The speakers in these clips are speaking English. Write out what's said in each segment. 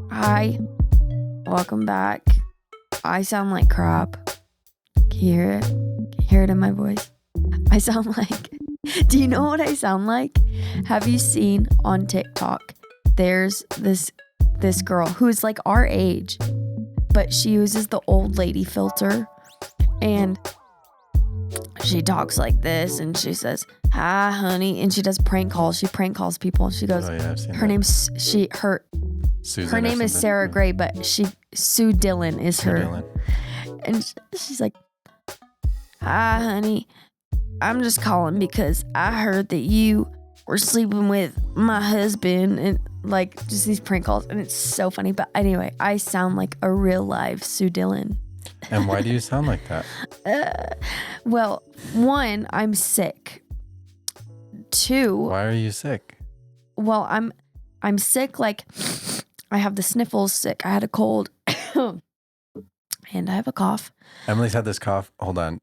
Hi, welcome back. I sound like crap. Can you hear it? Can you hear it in my voice? I sound like... Do you know what I sound like? Have you seen on TikTok, there's this girl who's like our age, but she uses the old lady filter, and she talks like this, and she says, "Hi, honey," and she does prank calls. She prank calls people. She goes, Oh, yeah, I've seen her that. name's Susan her name is something. Sarah Gray, but Sue Dillon is Sue her. Dillon. And she's like, "Hi, honey. I'm just calling because I heard that you were sleeping with my husband," and like just these prank calls, and it's so funny. But anyway, I sound like a real live Sue Dillon. And why do you sound like that? Well, one, I'm sick. Two, Why are you sick? well, I'm sick. Like I have the sniffles. Sick. I had a cold, and I have a cough. Emily's had this cough. Hold on.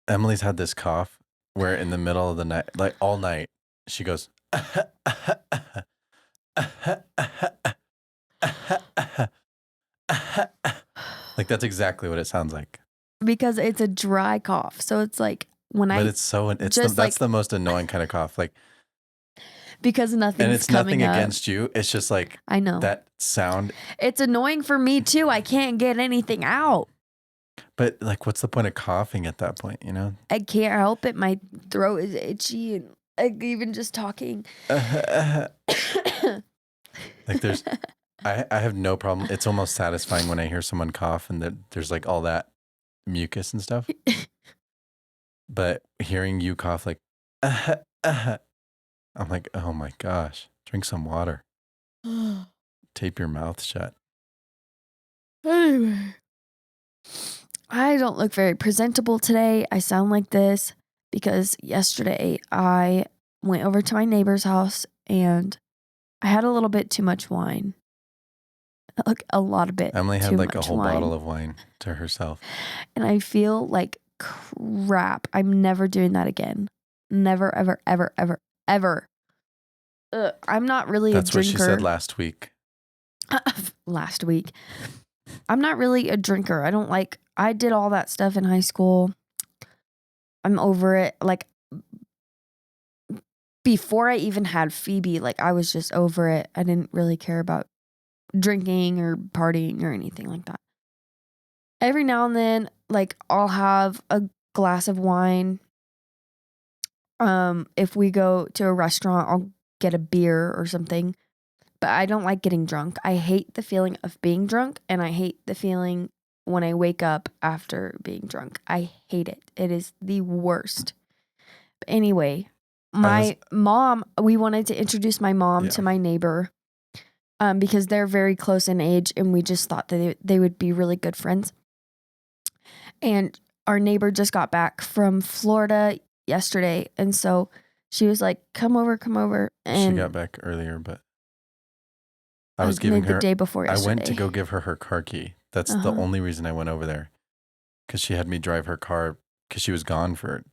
Emily's had this cough where in the middle of the night, like all night, she goes, like that's exactly what it sounds like. Because it's a dry cough, so it's like But that's the most annoying kind of cough. Like, because nothing's and it's coming nothing up. against you. It's just like I know that sound. it's annoying for me too. I can't get anything out. But like, what's the point of coughing at that point? You know? I can't help it. My throat is itchy, and even just talking. Like I have no problem. It's almost satisfying when I hear someone cough and that there's like all that mucus and stuff. But hearing you cough like, I'm like, oh my gosh, drink some water. Tape your mouth shut. Anyway, I don't look very presentable today. I sound like this because yesterday I went over to my neighbor's house and I had a little bit too much wine. Like a lot of bit. Emily had too like a much whole wine. bottle of wine to herself. And I feel like crap. I'm never doing that again. Never, ever, ever, ever, ever. I'm not really That's a drinker. what she said last week. Last week. I'm not really a drinker. I did all that stuff in high school. I'm over it. Like, before I even had Phoebe, like, I was just over it. I didn't really care about drinking or partying or anything like that. Every now and then, like, I'll have a glass of wine. If we go to a restaurant, I'll get a beer or something. But I don't like getting drunk. I hate the feeling of being drunk, and I hate the feeling when I wake up after being drunk. I hate it. It is the worst. But anyway, my mom, we wanted to introduce my mom to my neighbor because they're very close in age, and we just thought that they would be really good friends. And our neighbor just got back from Florida yesterday, and so she was like, come over. And she got back earlier, but I was giving the her day before yesterday. I went to go give her her car key. That's the only reason I went over there, because she had me drive her car because she was gone for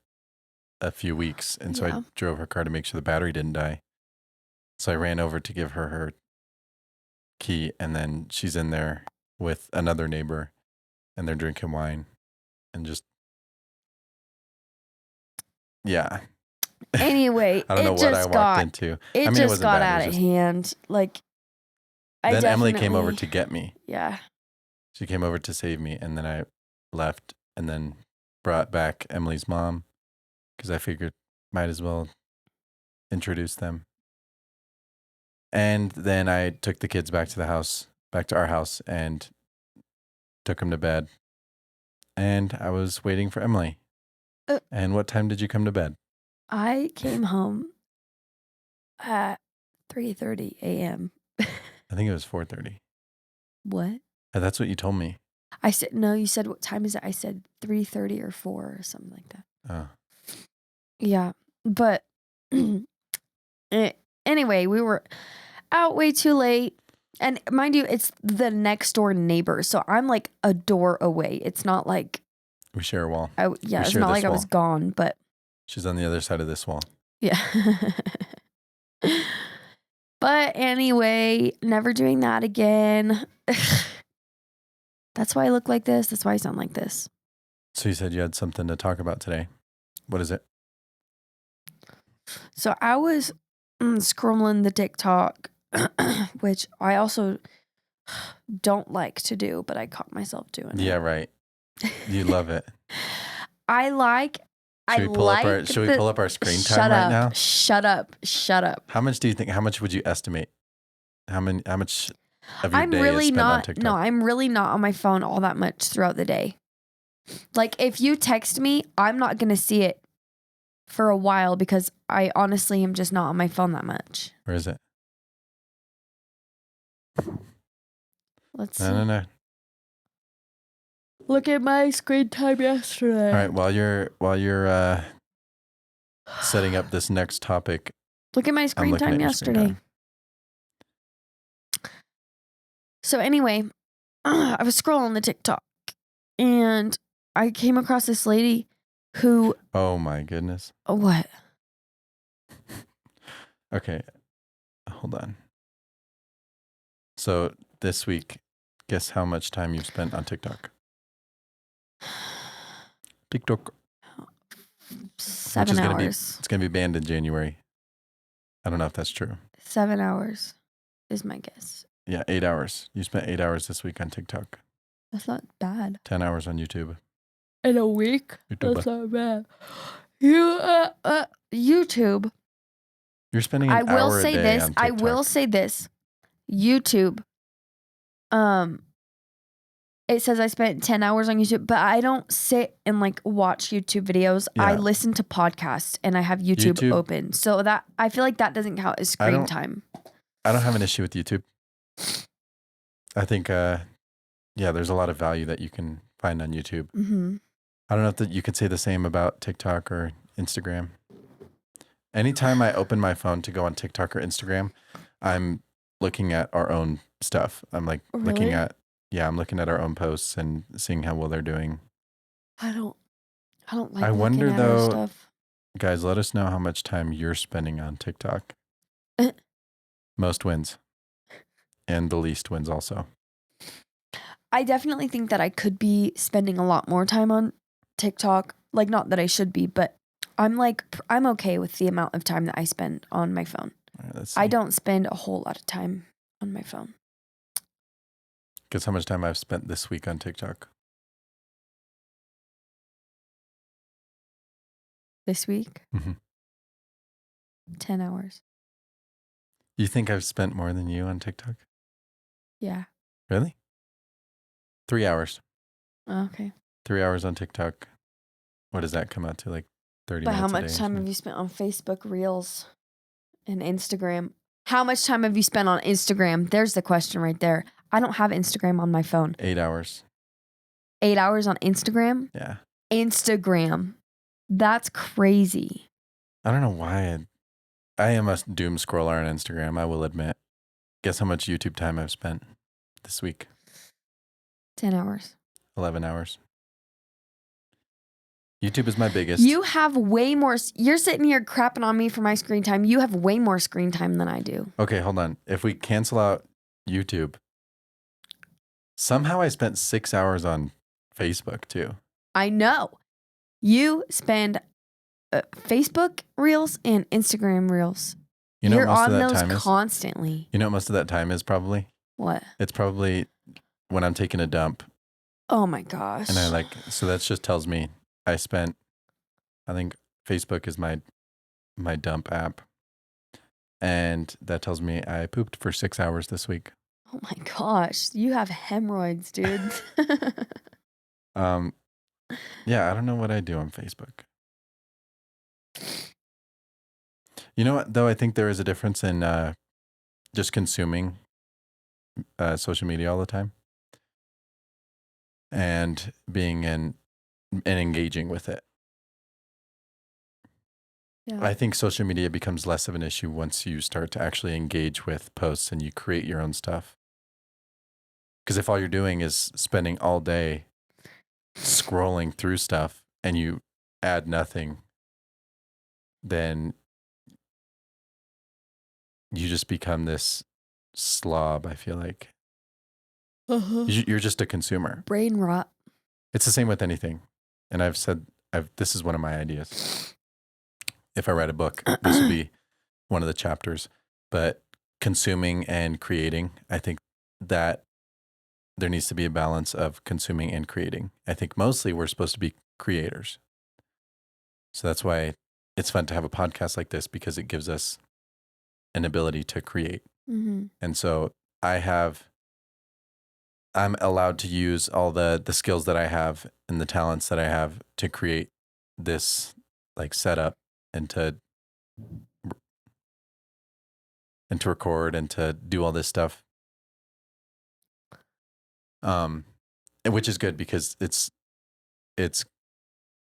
a few weeks, and so I drove her car to make sure the battery didn't die. So I ran over to give her her key, and then she's in there with another neighbor, and they're drinking wine, and just Anyway, I don't know what I walked into. It just got out of hand. Like, then Emily came over to get me. Yeah. She came over to save me, and then I left, and then brought back Emily's mom because I figured might as well introduce them. And then I took the kids back to our house, and took them to bed. And I was waiting for Emily. And what time did you come to bed? I came home at 3:30 a.m. I think it was 4:30. What? That's what you told me. I said, no, you said, what time is it? I said 3:30 or 4 or something like that. Oh. Yeah. But anyway, we were out way too late. And mind you, it's the next door neighbor. So I'm like a door away. It's not like We share a wall. Yeah, it's not like I was gone, but she's on the other side of this wall. Yeah. But anyway, never doing that again. That's why I look like this. That's why I sound like this. So you said you had something to talk about today. What is it? So I was scrolling the TikTok, which I also don't like to do, but I caught myself doing it. Yeah, right. You love it. Should we pull up our screen time right now? Shut up. How much would you estimate? How much of your day is spent on TikTok? No, I'm really not on my phone all that much throughout the day. Like if you text me, I'm not going to see it for a while because I honestly am just not on my phone that much. Where is it? Let's see. No. Look at my screen time yesterday. All right, while you're setting up this next topic. Look at my screen time yesterday. So anyway, I was scrolling the TikTok and I came across this lady who... Oh my goodness. What? Okay, hold on. So this week, guess how much time you've spent on TikTok? TikTok. 7 hours. It's going to be banned in January. I don't know if that's true. 7 hours is my guess. Yeah, 8 hours. You spent 8 hours this week on TikTok. That's not bad. 10 hours on YouTube. In a week? YouTube. That's not bad. YouTube. You're spending an hour a day on TikTok. I will say this. YouTube. It says I spent 10 hours on YouTube, but I don't sit and like watch YouTube videos. Yeah. I listen to podcasts and I have YouTube open. So that I feel like that doesn't count as screen time. I don't have an issue with YouTube. I think, there's a lot of value that you can find on YouTube. Mm-hmm. I don't know if you could say the same about TikTok or Instagram. Anytime I open my phone to go on TikTok or Instagram, I'm looking at our own stuff. I'm like looking at our own posts and seeing how well they're doing. I don't like I wonder looking at though, our stuff. Guys, let us know how much time you're spending on TikTok. Most wins. And the least wins also. I definitely think that I could be spending a lot more time on TikTok. Like, not that I should be, but I'm okay with the amount of time that I spend on my phone. All right, I don't spend a whole lot of time on my phone. Guess how much time I've spent this week on TikTok? This week? Mm-hmm. 10 hours. You think I've spent more than you on TikTok? Yeah. Really? 3 hours. Oh, okay. 3 hours on TikTok. What does that come out to? Like 30 minutes a day? But how much time have you spent on Facebook Reels and Instagram? How much time have you spent on Instagram? There's the question right there. I don't have Instagram on my phone. 8 hours. 8 hours on Instagram? Yeah. Instagram. That's crazy. I don't know why I am a doom scroller on Instagram, I will admit. Guess how much YouTube time I've spent this week? 10 hours. 11 hours. YouTube is my biggest. You have way more. You're sitting here crapping on me for my screen time. You have way more screen time than I do. Okay, hold on. If we cancel out YouTube, somehow I spent 6 hours on Facebook too. I know. You spend Facebook Reels and Instagram Reels. You know You're what most on of that those time is? constantly. You know what most of that time is probably? What? It's probably when I'm taking a dump. Oh my gosh. And so that just tells me I think Facebook is my dump app. And that tells me I pooped for 6 hours this week. Oh my gosh. You have hemorrhoids, dude. Yeah, I don't know what I do on Facebook. You know what, though? I think there is a difference in just consuming social media all the time and being and engaging with it. Yeah. I think social media becomes less of an issue once you start to actually engage with posts and you create your own stuff. Because if all you're doing is spending all day scrolling through stuff and you add nothing, then you just become this slob, I feel like. You're just a consumer. Brain rot. It's the same with anything. And I've said, this is one of my ideas. If I write a book, this will be one of the chapters. But consuming and creating, I think that there needs to be a balance of consuming and creating. I think mostly we're supposed to be creators. So that's why it's fun to have a podcast like this, because it gives us an ability to create. Mm-hmm. And so I'm allowed to use all the skills that I have and the talents that I have to create this like setup and to record and to do all this stuff. And which is good because it's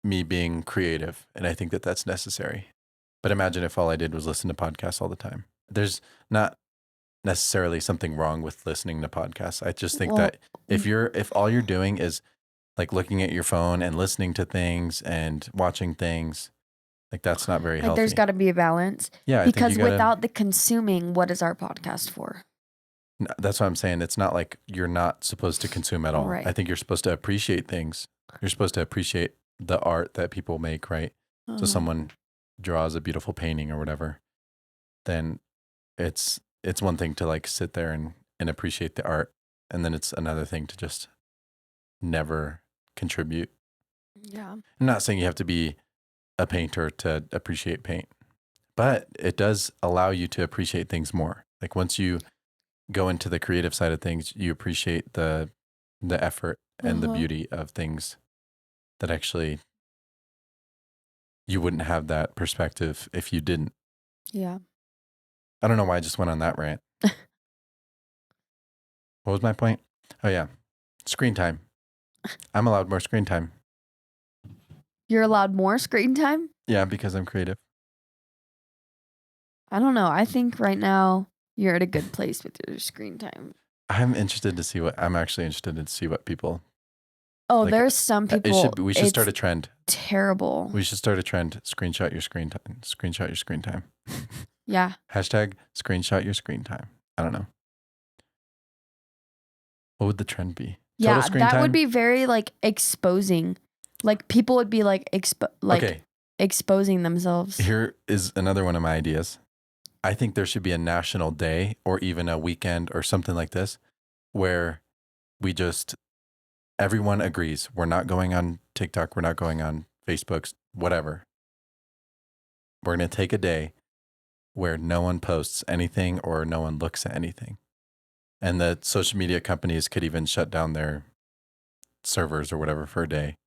me being creative, and I think that that's necessary. But imagine if all I did was listen to podcasts all the time. There's not necessarily something wrong with listening to podcasts. I just think that if all you're doing is like looking at your phone and listening to things and watching things, like that's not very healthy. There's got to be a balance. Yeah, because without the consuming, what is our podcast for? That's what I'm saying. It's not like you're not supposed to consume at all. Right. I think you're supposed to appreciate things. You're supposed to appreciate the art that people make, right? So someone draws a beautiful painting or whatever, then it's one thing to like sit there and appreciate the art. And then it's another thing to just never contribute. Yeah. I'm not saying you have to be a painter to appreciate paint, but it does allow you to appreciate things more. Like once you go into the creative side of things, you appreciate the effort and the beauty of things that actually you wouldn't have that perspective if you didn't. Yeah. I don't know why I just went on that rant. What was my point? Oh yeah. Screen time. I'm allowed more screen time. You're allowed more screen time? Yeah, because I'm creative. I don't know. I think right now you're at a good place with your screen time. I'm actually interested to see what people. Oh, like, there's some people. We should start a trend. Terrible. We should start a trend. Screenshot your screen time. Screenshot your screen time. Yeah. Hashtag screenshot your screen time. I don't know. What would the trend be? Yeah, that would be very like exposing. Like people would be like exposing themselves. Here is another one of my ideas. I think there should be a national day or even a weekend or something like this where everyone agrees. We're not going on TikTok. We're not going on Facebook, whatever. We're going to take a day where no one posts anything or no one looks at anything. And the social media companies could even shut down their servers or whatever for a day.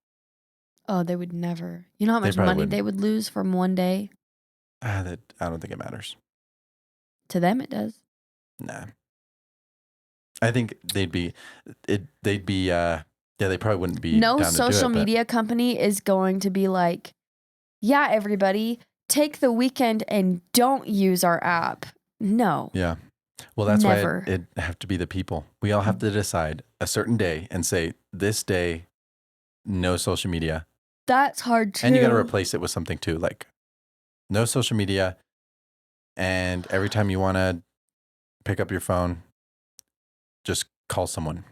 Oh, they would never. You know how much money they would lose from one day? I don't think it matters. To them, it does. Nah. I think they probably wouldn't be. No down social to do it, media company is going to be like, yeah, everybody, take the weekend and don't use our app. No. Yeah. Well, that's Never. why it have to be the people. We all have to decide a certain day and say, this day, no social media. That's hard too. And you got to replace it with something too, like no social media. And every time you want to pick up your phone, just call someone.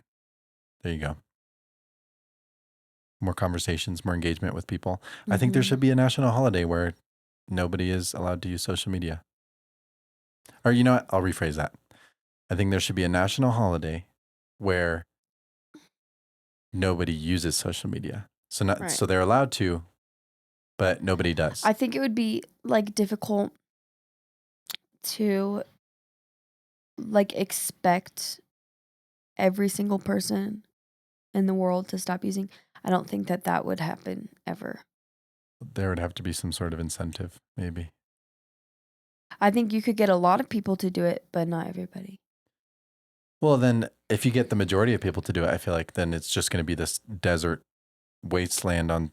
There you go. More conversations, more engagement with people. Mm-hmm. I think there should be a national holiday where nobody is allowed to use social media. Or you know what? I'll rephrase that. I think there should be a national holiday where nobody uses social media. So they're allowed to, but nobody does. I think it would be like difficult to like expect every single person in the world to stop using. I don't think that would happen ever. There would have to be some sort of incentive, maybe. I think you could get a lot of people to do it, but not everybody. Well, then if you get the majority of people to do it, I feel like then it's just going to be this desert wasteland on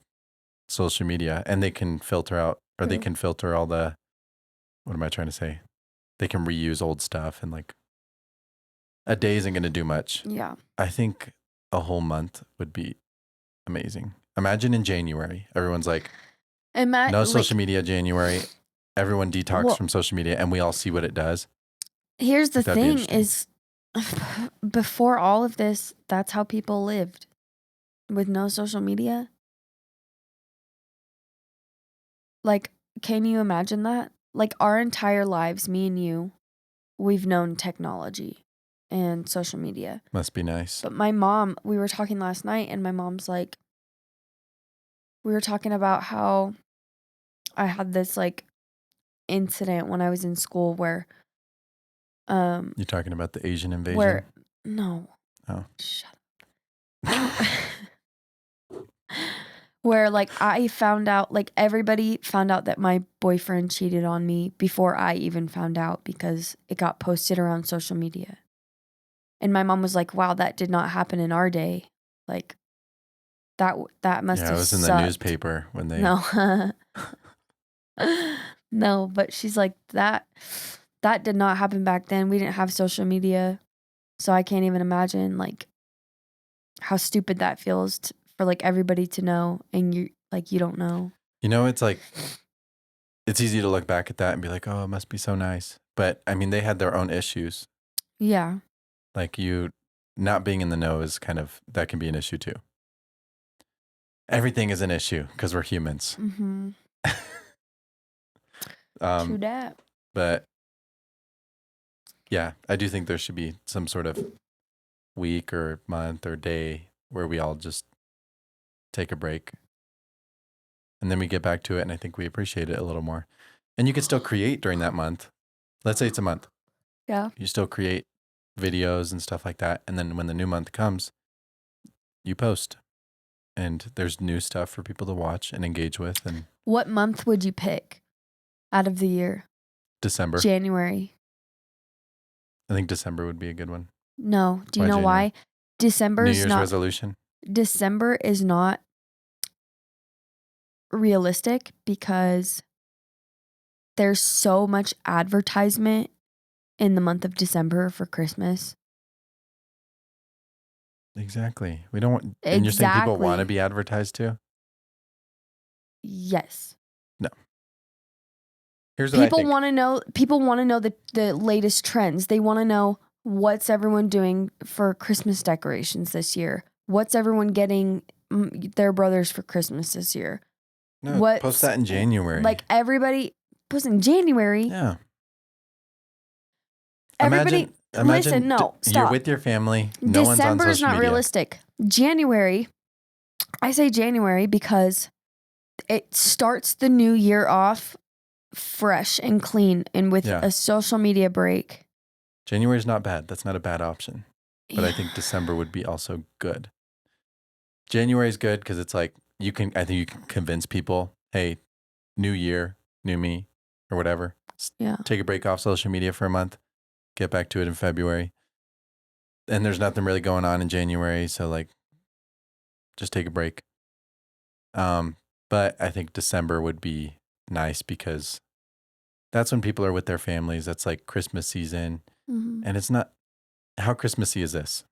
social media, and they can filter out, or they can filter all the, what am I trying to say? They can reuse old stuff, and like a day isn't going to do much. Yeah. I think a whole month would be amazing. Imagine in January, everyone's like, no like, social media January. Everyone detox Well- from social media and we all see what it does. here's the That'd be thing interesting. is before all of this, that's how people lived with no social media. Like, can you imagine that? Like, our entire lives, me and you, we've known technology and social media. Must be nice. But my mom, we were talking last night, and my mom's like, we were talking about how I had this like incident when I was in school where You're talking about the Asian invasion? where no. Oh. Shut up. Where like I found out, like everybody found out that my boyfriend cheated on me before I even found out because it got posted around social media. And my mom was like, "Wow, that did not happen in our day." Like that must have Yeah, it was in sucked. the newspaper when they No. No, but she's like that did not happen back then. We didn't have social media. So I can't even imagine like how stupid that feels for like everybody to know and you don't know. You know, it's like it's easy to look back at that and be like, "Oh, it must be so nice." But I mean, they had their own issues. Yeah. Like you not being in the know is kind of that can be an issue too. Everything is an issue because we're humans. Mm-hmm. True that. But yeah, I do think there should be some sort of week or month or day where we all just take a break. And then we get back to it, and I think we appreciate it a little more. And you can still create during that month. Let's say it's a month. Yeah. You still create videos and stuff like that. And then when the new month comes, you post. And there's new stuff for people to watch and engage with. And What month would you pick out of the year? December. January. I think December would be a good one. No. Do you Why know January? why? December New is Year's not resolution. December is not realistic because there's so much advertisement in the month of December for Christmas. Exactly. We don't want, and you're saying people want to Exactly. be advertised to? Yes. No. Here's what I People think. want to know the latest trends. They want to know what's everyone doing for Christmas decorations this year. What's everyone getting their brothers for Christmas this year? No, post that in January. Like everybody post in January. Yeah. Everybody Imagine listen, no, stop. You're with your family. No one's on December is social not media. realistic. January, I say January because it starts the new year off fresh and clean and with a social media break. January is not bad. That's not a bad option. But I think December would be also good. January is good because it's like I think you can convince people, hey, new year, new me, or whatever. Yeah. Take a break off social media for a month. Get back to it in February. And there's nothing really going on in January, so like just take a break. But I think December would be nice because that's when people are with their families. That's like Christmas season. Mm-hmm. And it's not, how Christmassy is this?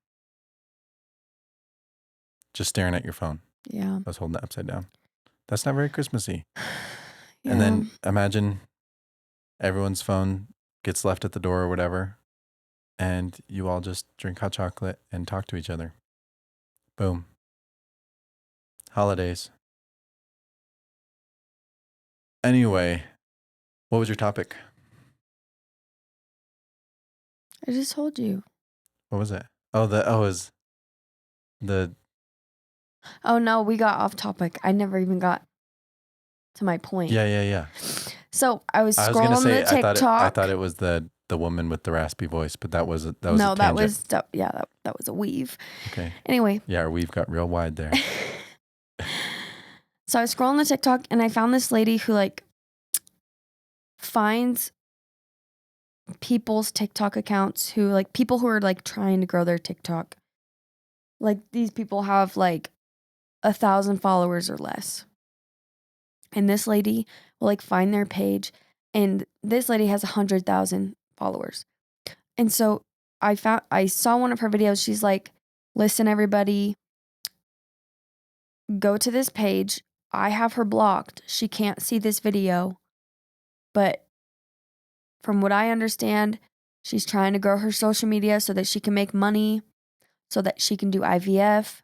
Just staring at your phone. Yeah. I was holding it upside down. That's not very Christmassy. Yeah. And then imagine everyone's phone gets left at the door or whatever, and you all just drink hot chocolate and talk to each other. Boom. Holidays. Anyway, what was your topic? I just told you. What was it? Oh, Oh no, we got off topic. I never even got to my point. Yeah. So I was I was gonna scrolling say the TikTok. I thought it was the woman with the raspy voice, but that was no, a tangent. that was a weave. Okay. Anyway. Yeah, our weave got real wide there. So I was scrolling the TikTok and I found this lady who like finds people's TikTok accounts who like people who are like trying to grow their TikTok. Like these people have like 1,000 followers or less. And this lady will like find their page and this lady has 100,000 followers. And so I saw one of her videos. She's like, listen, everybody, go to this page. I have her blocked. She can't see this video. But from what I understand, she's trying to grow her social media so that she can make money, so that she can do IVF.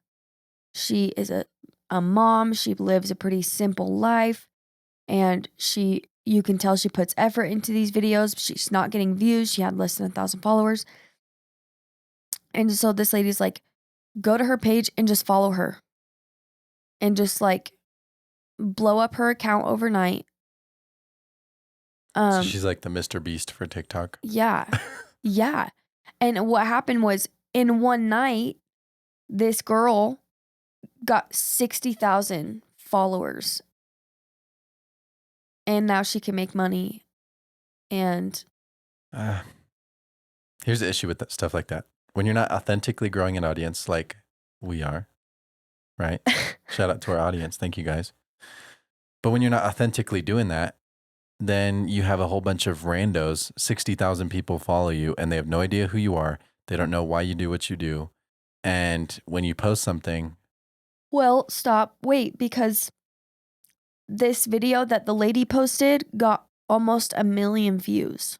She is a mom. She lives a pretty simple life. And you can tell she puts effort into these videos. She's not getting views. She had less than 1,000 followers. And so this lady's like, go to her page and just follow her. And just like blow up her account overnight. So she's like the Mr. Beast for TikTok. Yeah. Yeah. And what happened was in one night, this girl got 60,000 followers. And now she can make money. And here's the issue with stuff like that. When you're not authentically growing an audience like we are, right? Shout out to our audience. Thank you guys. But when you're not authentically doing that, then you have a whole bunch of randos, 60,000 people follow you and they have no idea who you are. They don't know why you do what you do. And when you post something. Well, stop. Wait, because this video that the lady posted got almost 1 million views.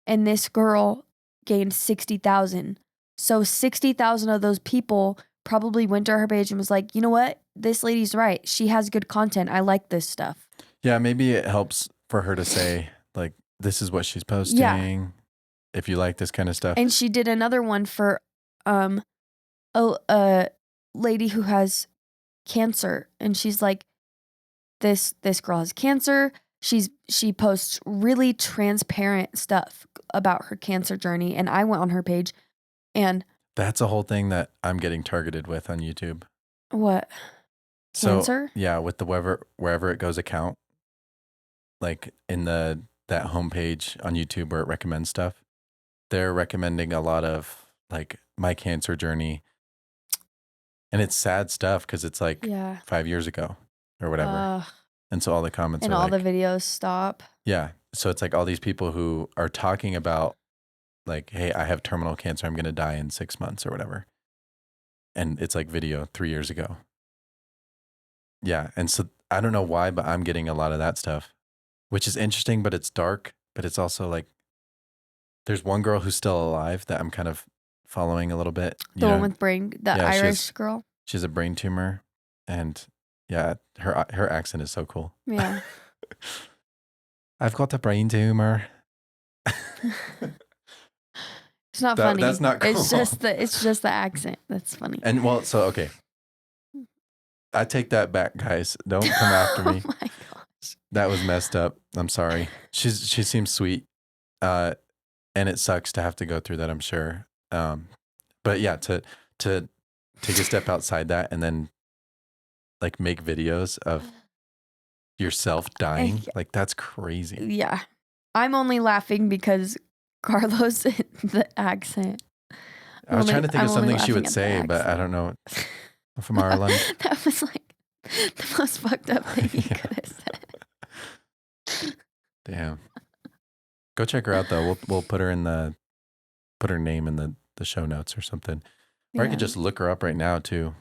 And this girl gained 60,000. So 60,000 of those people probably went to her page and was like, you know what? This lady's right. She has good content. I like this stuff. Yeah, maybe it helps for her to say, like, this is what she's posting. Yeah. If you like this kind of stuff. And she did another one for a lady who has cancer. And she's like, this girl has cancer. She posts really transparent stuff about her cancer journey. And I went on her page and that's a whole thing that I'm getting targeted with on YouTube. What? Cancer? So, yeah, with the wherever it goes account, like in that homepage on YouTube where it recommends stuff, they're recommending a lot of like my cancer journey. And it's sad stuff because it's like 5 years ago or whatever. And so all the comments and are all like, the videos stop. Yeah. So it's like all these people who are talking about like, hey, I have terminal cancer. I'm going to die in 6 months or whatever. And it's like video 3 years ago. Yeah. And so I don't know why, but I'm getting a lot of that stuff, which is interesting, but it's dark. But it's also like, there's one girl who's still alive that I'm kind of following a little bit. The one with the Irish girl. She has a brain tumor. And yeah, her accent is so cool. Yeah. I've got a brain tumor. It's not funny. That's not cool. It's just the accent. That's funny. And well, so okay. I take that back, guys. Don't come after me. Oh my gosh. That was messed up. I'm sorry. She seems sweet. And it sucks to have to go through that, I'm sure. But yeah, to take a step outside that and then like make videos of yourself dying, like that's crazy. Yeah. I'm only laughing because Carlos, the accent. I was trying to think of something she would say, but I don't know. From Ireland. That was like the most fucked up thing he could have said. Damn. Go check her out though. We'll put her name in the show notes or something. Or I could just look her up right now too.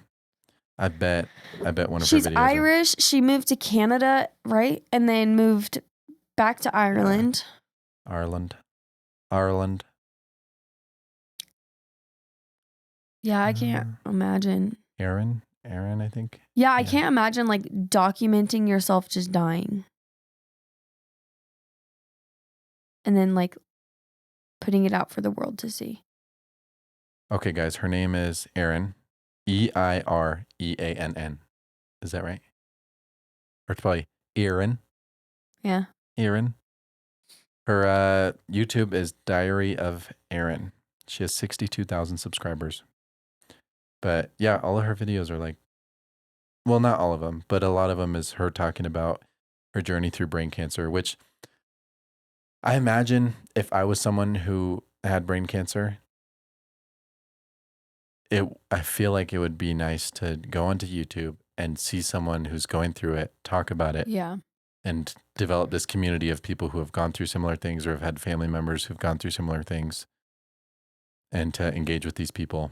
I bet one of her videos. She's Irish. She moved to Canada, right? And then moved back to Ireland. Ireland. Yeah, I can't imagine. Aaron, I think. Yeah, I can't imagine like documenting yourself just dying. And then like putting it out for the world to see. Okay, guys, her name is Erin. Eireann. Is that right? Or it's probably Erin. Yeah. Erin. Her YouTube is Diary of Erin. She has 62,000 subscribers. But yeah, all of her videos are like, well, not all of them, but a lot of them is her talking about her journey through brain cancer, which I imagine if I was someone who had brain cancer, I feel like it would be nice to go onto YouTube and see someone who's going through it, talk about it. Yeah. And develop this community of people who have gone through similar things or have had family members who've gone through similar things, and to engage with these people.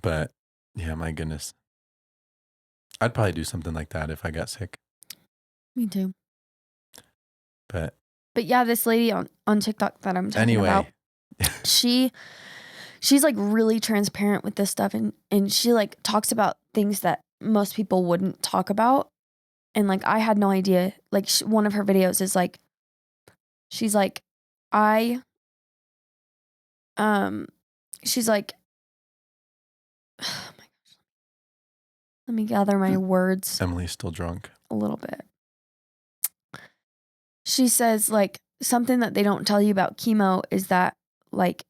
But Yeah, my goodness. I'd probably do something like that if I got sick. Me too. But yeah, this lady on TikTok that I'm talking about, anyway, she's like really transparent with this stuff, and she like talks about things that most people wouldn't talk about. And like I had no idea. Like one of her videos is like, she's like, she's like, oh my gosh, let me gather my words Emily's still drunk. a little bit. She says like something that they don't tell you about chemo is that like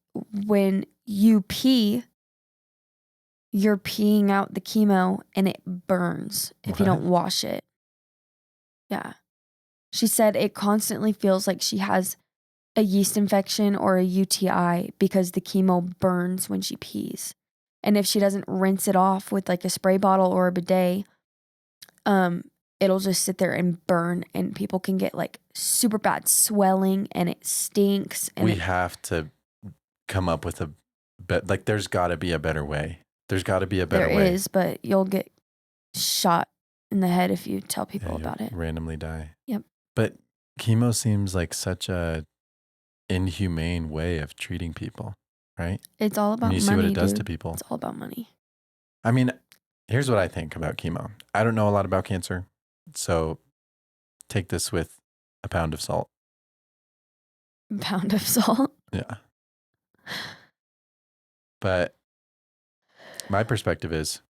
when you pee, you're peeing out the chemo and it burns if you don't wash it. Yeah. She said it constantly feels like she has a yeast infection or a UTI because the chemo burns when she pees. And if she doesn't rinse it off with like a spray bottle or a bidet, it'll just sit there and burn, and people can get like super bad swelling and it stinks. And we have to come up with like there's got to be a better way. There's got to be a better way. There is, but you'll get shot in the head if you tell people about it. Randomly die. Yep. But chemo seems like such a inhumane way of treating people, right? It's all about money. You see what it does to people. It's all about money. I mean, here's what I think about chemo. I don't know a lot about cancer, so take this with a pound of salt. A pound of salt? Yeah. But my perspective is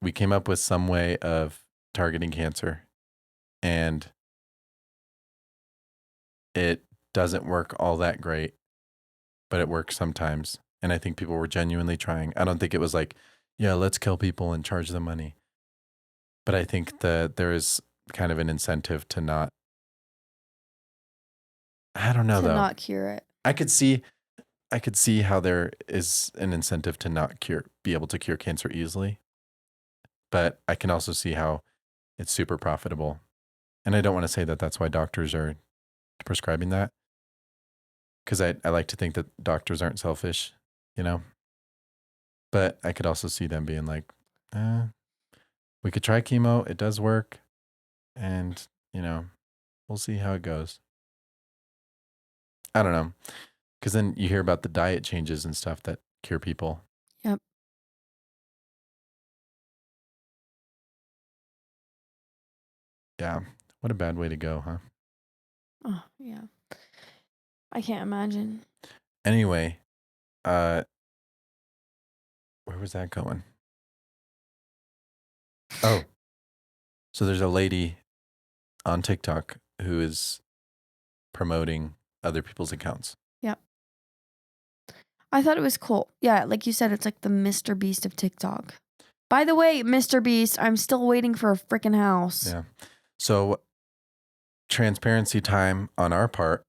we came up with some way of targeting cancer, and it doesn't work all that great, but it works sometimes. And I think people were genuinely trying. I don't think it was like, yeah, let's kill people and charge them money. But I think that there is kind of an incentive to not, I don't know though. To not cure it. I could see how there is an incentive to not be able to cure cancer easily. But I can also see how it's super profitable. And I don't want to say that that's why doctors are prescribing that. Because I like to think that doctors aren't selfish, you know? But I could also see them being like, we could try chemo. It does work. And, we'll see how it goes. I don't know. Because then you hear about the diet changes and stuff that cure people. Yep. Yeah. What a bad way to go, huh? Oh, yeah. I can't imagine. Anyway, where was that going? Oh, so there's a lady on TikTok who is promoting other people's accounts. Yep. I thought it was cool. Yeah, like you said, it's like the Mr. Beast of TikTok. By the way, Mr. Beast, I'm still waiting for a freaking house. Yeah. So, transparency time on our part.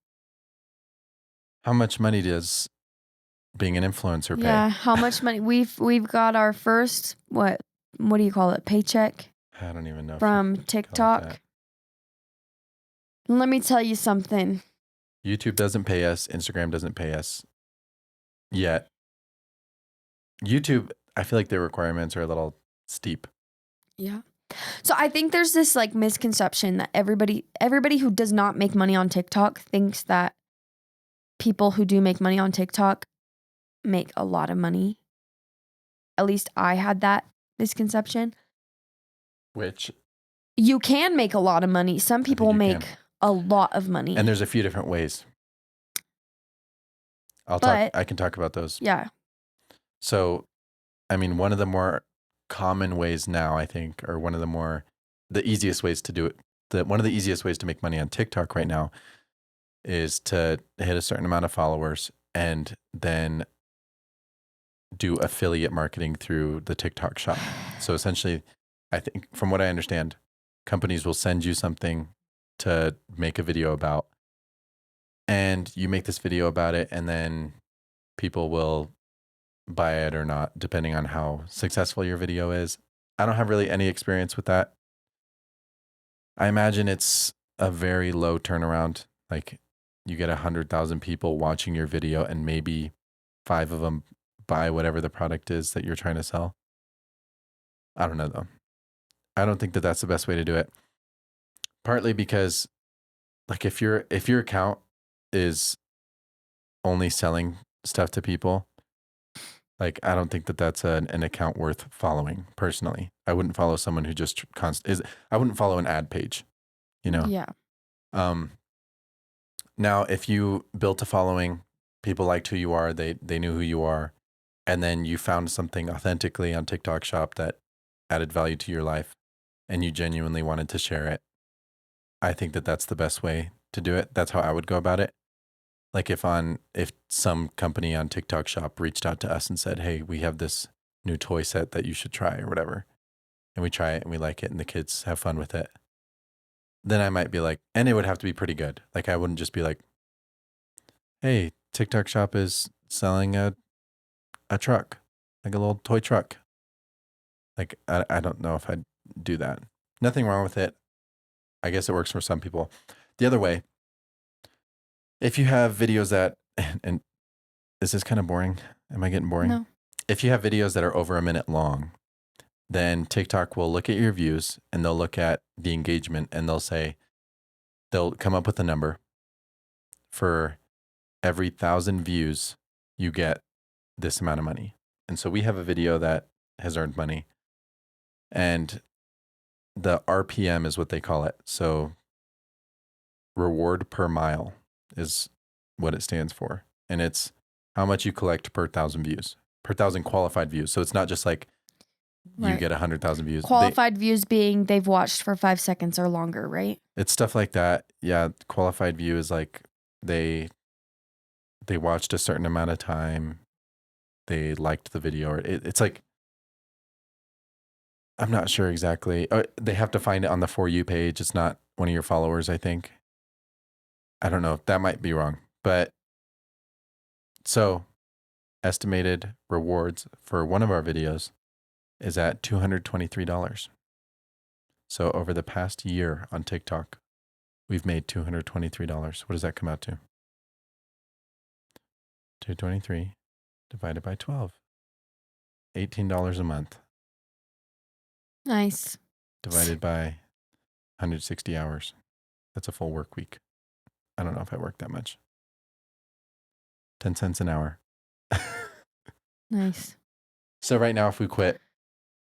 How much money does being an influencer pay? Yeah, how much money? We've got our first, what do you call it? Paycheck? I don't even know. From TikTok. Let me tell you something. YouTube doesn't pay us. Instagram doesn't pay us yet. YouTube, I feel like their requirements are a little steep. Yeah. So I think there's this like misconception that everybody who does not make money on TikTok thinks that people who do make money on TikTok make a lot of money. At least I had that misconception. Which? You can make a lot of money. Some people make a lot of money. And there's a few different ways. I can talk about those. Yeah. So, I mean, one of the more common ways now, I think, or the easiest ways to do it, one of the easiest ways to make money on TikTok right now is to hit a certain amount of followers and then do affiliate marketing through the TikTok shop. So essentially, I think from what I understand, companies will send you something to make a video about, and you make this video about it, and then people will buy it or not, depending on how successful your video is. I don't have really any experience with that. I imagine it's a very low turnaround. Like you get 100,000 people watching your video and maybe 5 of them buy whatever the product is that you're trying to sell. I don't know though. I don't think that that's the best way to do it. Partly because like if your account is only selling stuff to people, like I don't think that that's an account worth following personally. I wouldn't follow someone who just I wouldn't follow an ad page, you know? Yeah. Now if you built a following, people liked who you are, they knew who you are, and then you found something authentically on TikTok Shop that added value to your life and you genuinely wanted to share it, I think that that's the best way to do it. That's how I would go about it. Like if some company on TikTok Shop reached out to us and said, "Hey, we have this new toy set that you should try," or whatever, and we try it and we like it and the kids have fun with it, then I might be like, and it would have to be pretty good. Like I wouldn't just be like, "Hey, TikTok Shop is selling a truck, like a little toy truck." Like I don't know if I'd do that. Nothing wrong with it. I guess it works for some people. The other way, if you have videos that, and is this kind of boring? Am I getting boring? No. If you have videos that are over a minute long, then TikTok will look at your views and they'll look at the engagement and they'll come up with a number. For every 1,000 views, you get this amount of money. And so we have a video that has earned money, and the RPM is what they call it. So reward per mile is what it stands for. And it's how much you collect per 1,000 views, per 1,000 qualified views. So it's not just like you get 100,000 views. Qualified views being they've watched for 5 seconds or longer, right? It's stuff like that. Yeah. Qualified view is like they watched a certain amount of time. They liked the video. Or it's like, I'm not sure exactly. They have to find it on the For You page. It's not one of your followers, I think. I don't know. That might be wrong. But so estimated rewards for one of our videos is at $223. So over the past year on TikTok, we've made $223. What does that come out to? 223 divided by 12. $18 a month. Nice. Divided by 160 hours. That's a full work week. I don't know if I work that much. 10 cents an hour. Nice. So right now, if we quit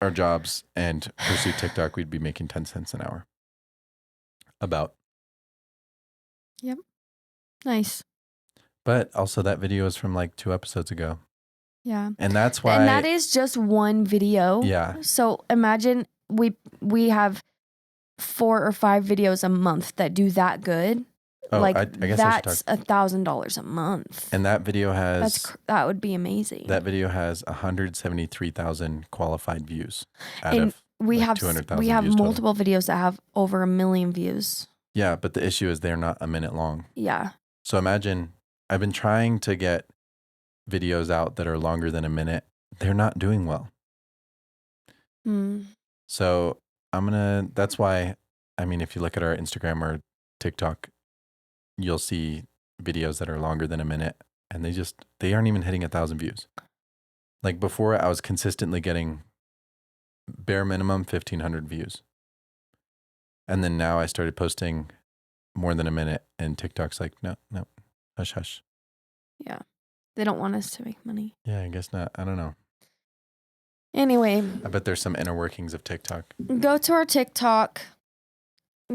our jobs and pursue TikTok, we'd be making 10 cents an hour. About. Yep. Nice. But also that video is from like 2 episodes ago. Yeah. And that's why. And that is just one video. Yeah. So imagine we have 4 or 5 videos a month that do that good. Oh, like I guess that's $1,000 a month. And that video has that would be amazing. That video has 173,000 qualified views out and of we like have 200,000 we have views multiple videos that have over 1 million views. Yeah, but the issue is they're not a minute long. Yeah. So imagine I've been trying to get videos out that are longer than a minute. They're not doing well. So that's why, I mean, if you look at our Instagram or TikTok, you'll see videos that are longer than a minute and they aren't even hitting 1,000 views. Like before, I was consistently getting bare minimum 1,500 views. And then now I started posting more than a minute and TikTok's like, no, hush, hush. Yeah. They don't want us to make money. Yeah, I guess not. I don't know. Anyway. I bet there's some inner workings of TikTok. Go to our TikTok.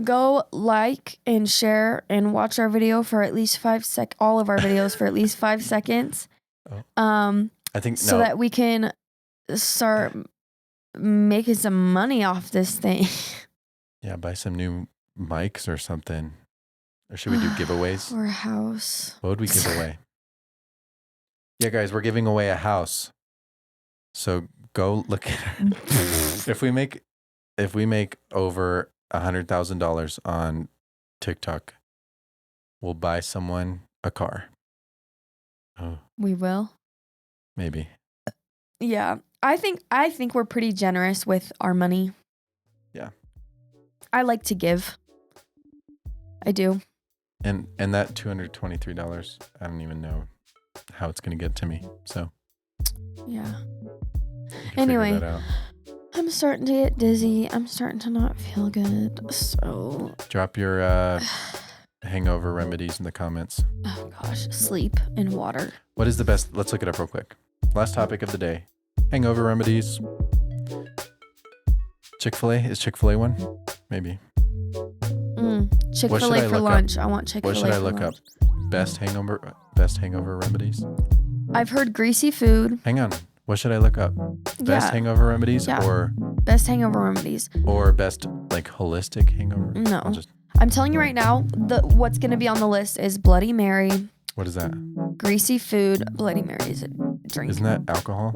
Go like and share and watch our video for at least 5 seconds. All of our videos for at least 5 seconds. Oh. I think so that we can start making some money off this thing. Yeah, buy some new mics or something. Or should we do giveaways? Or a house. What would we give away? Yeah, guys, we're giving away a house. So go look at it. If we make over $100,000 on TikTok, we'll buy someone a car. Oh, we will. Maybe. Yeah, I think we're pretty generous with our money. Yeah. I like to give. I do. And that $223, I don't even know how it's going to get to me. So. Yeah. Anyway, I'm starting to get dizzy. I'm starting to not feel good. So drop your hangover remedies in the comments. Oh gosh, sleep and water. What is the best? Let's look it up real quick. Last topic of the day. Hangover remedies. Chick-fil-A? Is Chick-fil-A one? Maybe. Chick-fil-A for lunch. I want Chick-fil-A. What should I look up? Best hangover remedies? I've heard greasy food. Hang on. What should I look up? Best hangover remedies or best hangover remedies or best like holistic hangover? No. I'm telling you right now, what's going to be on the list is Bloody Mary. What is that? Greasy food. Bloody Mary is a drink. Isn't that alcohol?